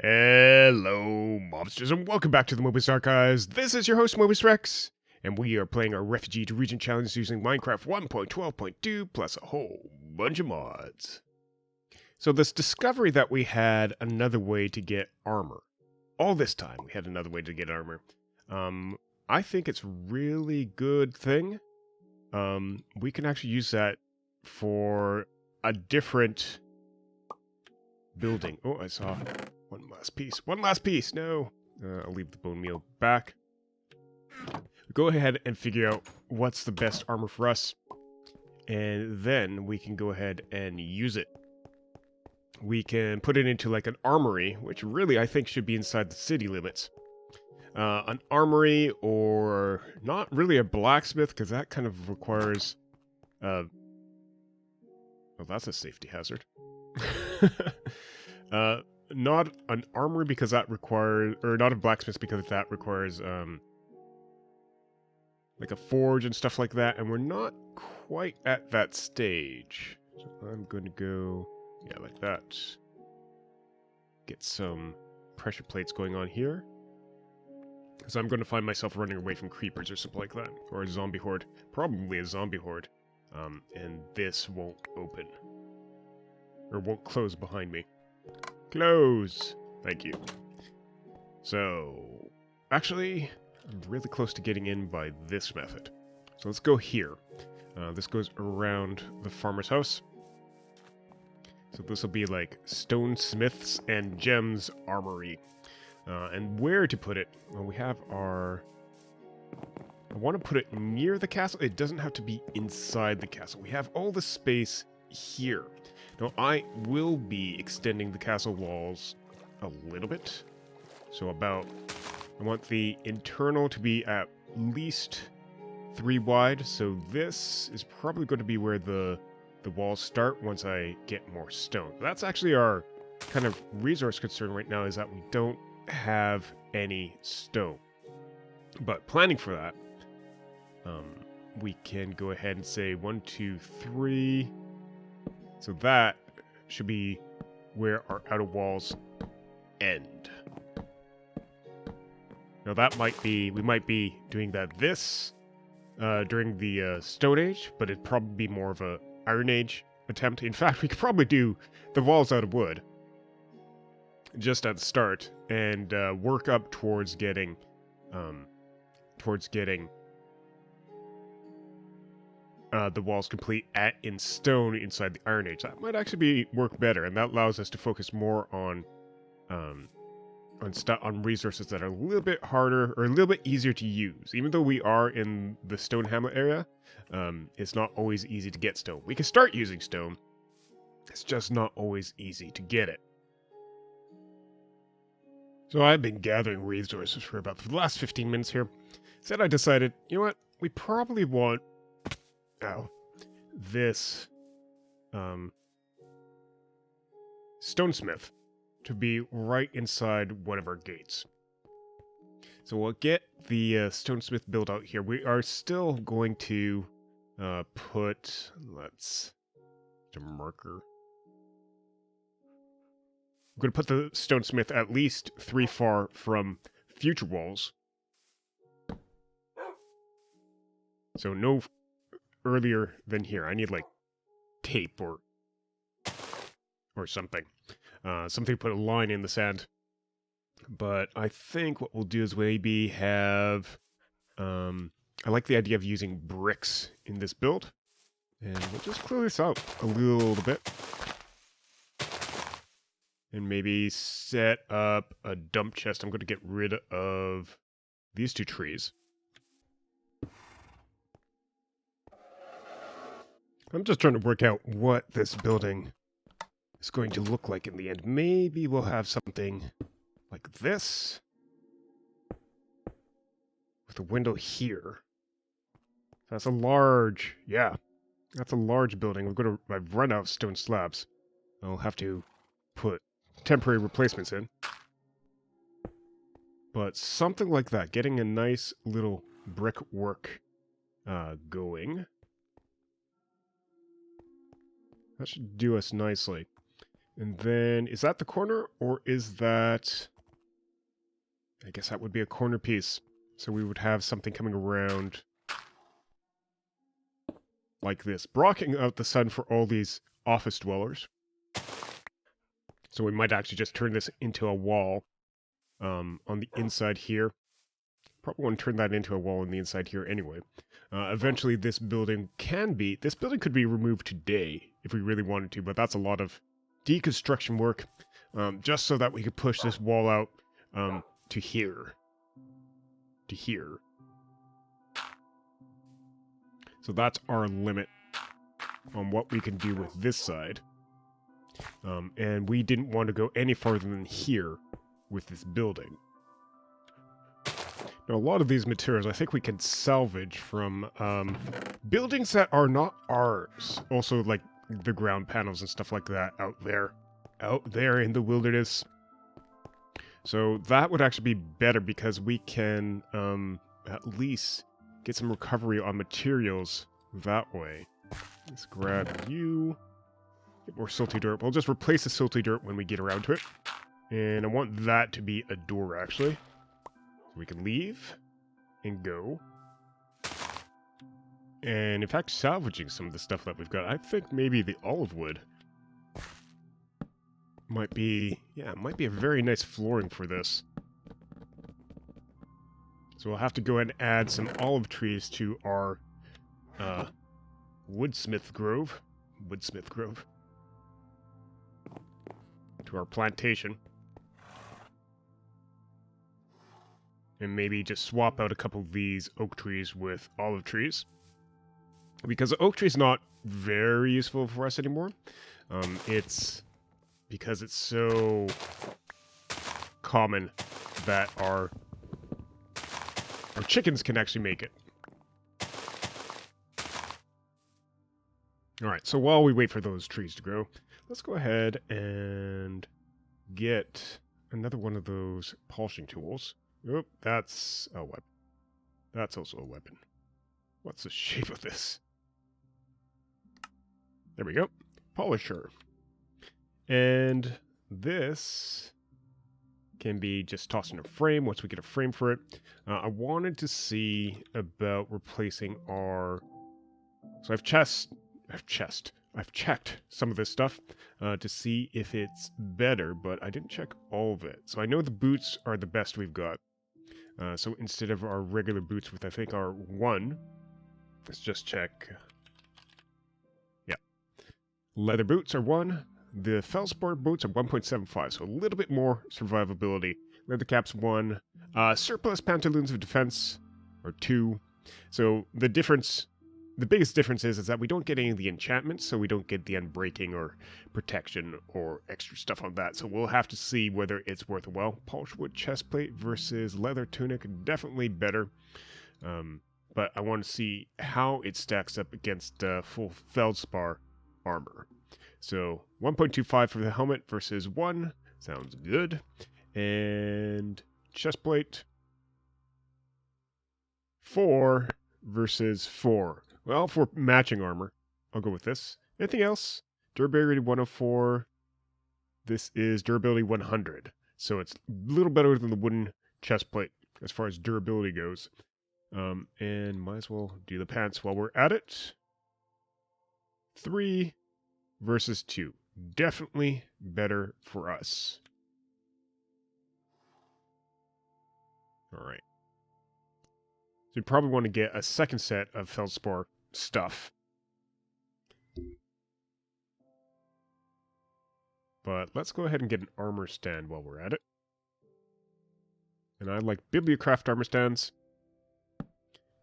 Hello, mobsters, and welcome back to the Mobius Archives. This is your host, Mobius Rex, and we are playing our Refugee to Regent challenge using Minecraft 1.12.2 plus a whole bunch of mods. So this discovery that we had another way to get armor. All this time we had another way to get armor. I think it's a really good thing. We can actually use that for a different building. Oh, I saw one last piece. One last piece! No! I'll leave the bone meal back. Go ahead and figure out what's the best armor for us. And then we can go ahead and use it. We can put it into like an armory, which really I think should be inside the city limits. An armory, or not really a blacksmith, because that kind of requires... well, that's a safety hazard. Not an armory because that requires, or not a blacksmith because that requires, like a forge and stuff like that, and we're not quite at that stage. So I'm going to go, yeah, like that. Get some pressure plates going on here. So I'm going to find myself running away from creepers or something like that, or a zombie horde. Probably a zombie horde. And this won't open. Or won't close behind me. Close! Thank you. So, actually, I'm really close to getting in by this method. So let's go here. This goes around the farmer's house. So this will be like stonesmiths and gems armory. And where to put it? Well, we have our... I want to put it near the castle. It doesn't have to be inside the castle. We have all the space here. Now, I will be extending the castle walls a little bit. So about... I want the internal to be at least 3 wide. So this is probably going to be where the walls start once I get more stone. That's actually our kind of resource concern right now, is that we don't have any stone. But planning for that, we can go ahead and say 1, 2, 3... So that should be where our outer walls end. Now that might be, we might be doing that during the Stone Age, but it'd probably be more of a Iron Age attempt. In fact, we could probably do the walls out of wood just at the start and work up towards getting the walls complete in stone inside the Iron Age. That might actually work better, and that allows us to focus more on resources that are a little bit harder or a little bit easier to use. Even though we are in the Stone Hamlet area, it's not always easy to get stone. We can start using stone. It's just not always easy to get it. So I've been gathering resources for about the last 15 minutes here. Said I decided, you know what? We probably want this stonesmith to be right inside one of our gates. So we'll get the stonesmith built out here. We are still going to put, a marker. I'm going to put the stonesmith at least 3 far from future walls. So no earlier than here. I need like tape or something. Something to put a line in the sand. But I think what we'll do is maybe have... I like the idea of using bricks in this build. And we'll just clear this out a little bit. And maybe set up a dump chest. I'm going to get rid of these 2 trees. I'm just trying to work out what this building is going to look like in the end. Maybe we'll have something like this, with a window here. That's a large, that's a large building. I've run out of stone slabs. I'll have to put temporary replacements in. But something like that, getting a nice little brickwork going. That should do us nicely. And then, is that the corner, or is that... I guess that would be a corner piece. So we would have something coming around like this, blocking out the sun for all these office dwellers. So we might actually just turn this into a wall on the inside here. Probably want to turn that into a wall on the inside here anyway. Eventually this building could be removed today if we really wanted to, but that's a lot of deconstruction work, just so that we could push this wall out to here. To here. So that's our limit on what we can do with this side. And we didn't want to go any farther than here with this building. Now, a lot of these materials I think we can salvage from buildings that are not ours. Also, like the ground panels and stuff like that out there in the wilderness. So that would actually be better because we can at least get some recovery on materials that way. Let's grab you. Get more silty dirt. We'll just replace the silty dirt when we get around to it. And I want that to be a door, actually. So we can leave and go. And in fact, salvaging some of the stuff that we've got, I think maybe the olive wood might be a very nice flooring for this. So we'll have to go ahead and add some olive trees to our Woodsmith Grove. To our plantation. And maybe just swap out a couple of these oak trees with olive trees. Because the oak tree is not very useful for us anymore. It's because it's so common that our chickens can actually make it. Alright, so while we wait for those trees to grow, let's go ahead and get another one of those polishing tools. Oh, that's a weapon. That's also a weapon. What's the shape of this? There we go. Polisher. And this can be just tossed in a frame once we get a frame for it. I wanted to see about replacing our... So I've checked some of this stuff to see if it's better, but I didn't check all of it. So I know the boots are the best we've got. So instead of our regular boots, with I think are 1, let's just check. Yeah. Leather boots are 1. The Feldspar boots are 1.75, so a little bit more survivability. Leather caps 1. Surplus pantaloons of defense are 2. So the biggest difference is that we don't get any of the enchantments, so we don't get the unbreaking or protection or extra stuff on that. So we'll have to see whether it's worth a while. Polished wood chestplate versus leather tunic, definitely better. But I want to see how it stacks up against full Feldspar armor. So 1.25 for the helmet versus 1. Sounds good. And chestplate 4 versus 4. Well, for matching armor, I'll go with this. Anything else? Durability 104. This is durability 100. So it's a little better than the wooden chestplate as far as durability goes. And might as well do the pants while we're at it. 3 versus 2. Definitely better for us. Alright. So you probably want to get a second set of Feldspar stuff. But let's go ahead and get an armor stand while we're at it. And I like Bibliocraft armor stands.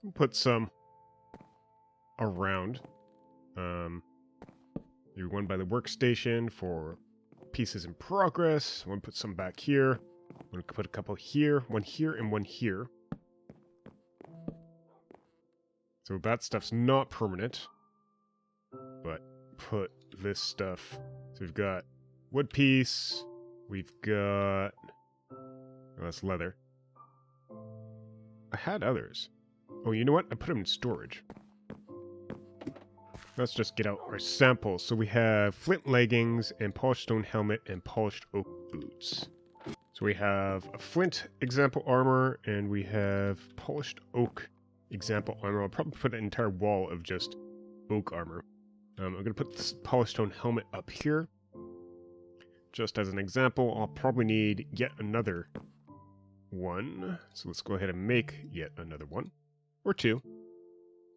We'll put some around. Maybe one by the workstation for pieces in progress. I want to put some back here. I want to put a couple here, one here, and one here. So that stuff's not permanent. But put this stuff. So we've got wood piece. We've got... Oh, that's leather. I had others. Oh, you know what? I put them in storage. let's just get out our samples. So we have flint leggings and polished stone helmet and polished oak boots. So we have a flint example armor and we have polished oak example armor. I'll probably put an entire wall of just oak armor. I'm going to put this polished stone helmet up here. Just as an example, I'll probably need yet another one. So let's go ahead and make yet another one. Or two.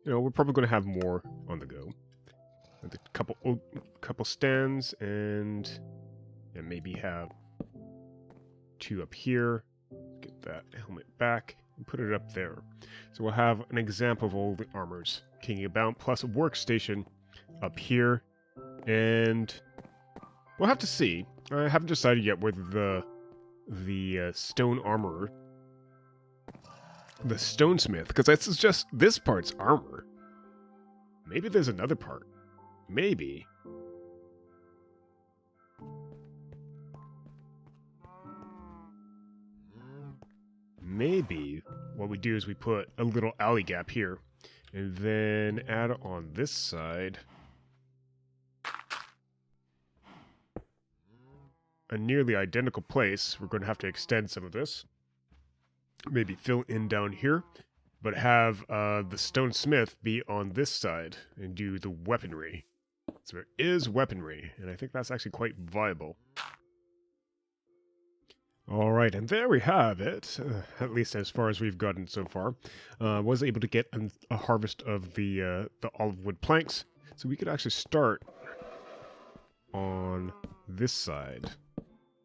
You know, we're probably going to have more on the go. With a couple stands and maybe have two up here. Get that helmet back and put it up there. So we'll have an example of all the armors kicking about, plus a workstation up here. And we'll have to see. I haven't decided yet whether the stone armorer, the stonesmith, because that's just this part's armor. Maybe there's another part. Maybe. Maybe what we do is we put a little alley gap here and then add on this side a nearly identical place. We're going to have to extend some of this. Maybe fill in down here, but have the stonesmith be on this side and do the weaponry. So there is weaponry, and I think that's actually quite viable. Alright, and there we have it, at least as far as we've gotten so far. Was able to get a harvest of the olive wood planks, so we could actually start on this side.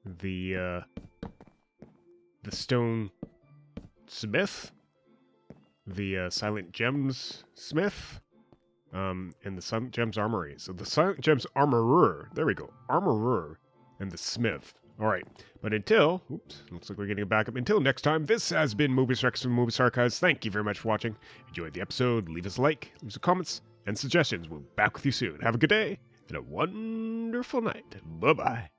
The stone smith, the silent gems smith, and the silent gems armory. So the silent gems armorer, there we go, armorer, and the smith. Alright, but until, oops, looks like we're getting a backup. Until next time, this has been Mobius Rex from Mobius Archives. Thank you very much for watching. Enjoyed the episode, leave us a like, leave some comments, and suggestions. We'll be back with you soon. Have a good day, and a wonderful night. Bye-bye.